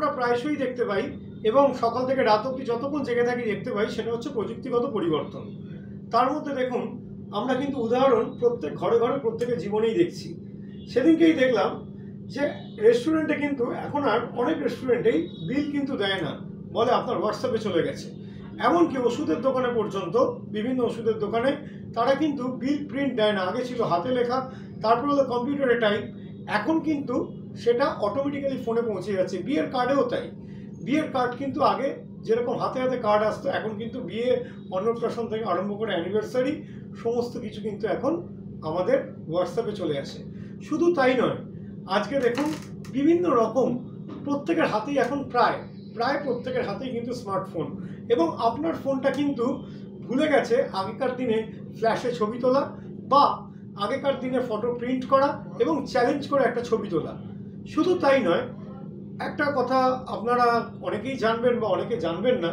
আমরা প্রায়শই দেখতে পাই এবং সকাল থেকে রাত অবধি যতক্ষণ জেগে থাকি দেখতে পাই, সেটা হচ্ছে প্রযুক্তিগত পরিবর্তন। তার মধ্যে দেখুন, আমরা কিন্তু উদাহরণ প্রত্যেক ঘরে ঘরে প্রত্যেকের জীবনেই দেখছি। সেদিনকেই দেখলাম যে রেস্টুরেন্টে কিন্তু এখন আর অনেক রেস্টুরেন্টেই বিল কিন্তু দেয় না, বলে আপনার হোয়াটসঅ্যাপে চলে গেছে। এমনকি ওষুধের দোকানে পর্যন্ত, বিভিন্ন ওষুধের দোকানে তারা কিন্তু বিল প্রিন্ট দেয় না। আগে ছিল হাতে লেখা, তারপর হলো কম্পিউটারে টাইপ, এখন কিন্তু সেটা অটোমেটিক্যালি ফোনে পৌঁছে যাচ্ছে। বিয়ের কার্ডেও তাই। বিয়ের কার্ড কিন্তু আগে যেরকম হাতে হাতে কার্ড আসতো, এখন কিন্তু বিয়ে, অন্নপ্রাশন থেকে আরম্ভ করে অ্যানিভার্সারি সমস্ত কিছু কিন্তু এখন আমাদের হোয়াটসঅ্যাপে চলে আসে। শুধু তাই নয়, আজকে দেখুন বিভিন্ন রকম প্রত্যেকের হাতেই এখন প্রায় প্রত্যেকের হাতেই কিন্তু স্মার্টফোন। এবং আপনার ফোনটা কিন্তু ভুলে গেছে আগেকার দিনে ফ্ল্যাশে ছবি তোলা, বা আগেকার দিনে ফটো প্রিন্ট করা এবং চ্যালেঞ্জ করে একটা ছবি তোলা। শুধু তাই নয়, একটা কথা আপনারা অনেকেই জানবেন বা অনেকে জানবেন না,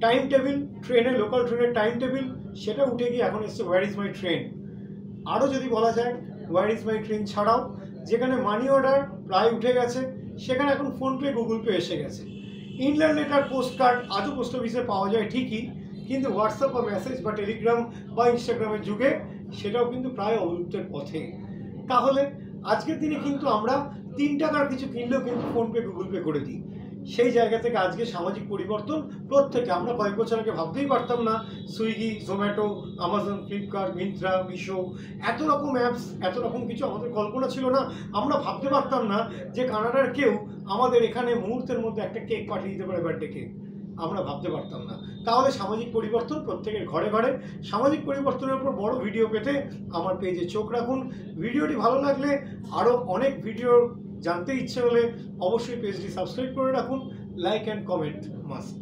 টাইম টেবিল, ট্রেনে, লোকাল ট্রেনের টাইম টেবিল, সেটা উঠে গিয়ে এখন এসছে হোয়ার ইজ মাই ট্রেন। আরও যদি বলা যায়, হোয়ার ইজ মাই ট্রেন ছাড়াও যেখানে মানি অর্ডার প্রায় উঠে গেছে, সেখানে এখন ফোনপে, গুগল পে এসে গেছে। ইনল্যান্ড লেটার, পোস্ট কার্ড আজও পোস্ট অফিসে পাওয়া যায় ঠিকই, কিন্তু হোয়াটসঅ্যাপ বা মেসেজ বা টেলিগ্রাম বা ইনস্টাগ্রামের যুগে সেটাও কিন্তু প্রায় অবলুপ্তের পথে। তাহলে আজকের দিনে কিন্তু আমরা 3 টাকার কিছু কিনলেও কিন্তু ফোনপে, গুগল পে করে দিই। সেই জায়গা থেকে আজকে সামাজিক পরিবর্তন প্রত্যেকে, আমরা কয়েক বছর আগে ভাবতেই পারতাম না Swiggy, Zomato, Amazon, Flipkart, Myntra, Meesho, এত রকম অ্যাপস, এত রকম কিছু আমাদের কল্পনা ছিল না। আমরা ভাবতে পারতাম না যে কানাডার কেউ আমাদের এখানে মুহূর্তের মধ্যে একটা কেক পাঠিয়ে দিতে পারে, বার্থডে কেক। আমরা ভাবতে পারতাম না। তাহলে সামাজিক পরিবর্তন প্রত্যেকের ঘরে ঘরে। সামাজিক পরিবর্তনের উপর বড় ভিডিও পেতে আমার পেজে চোখ রাখুন। ভিডিওটি ভালো লাগলে, আরও অনেক ভিডিও জানতে ইচ্ছে হলে অবশ্যই পেজটি সাবস্ক্রাইব করে রাখুন। Like and comment must.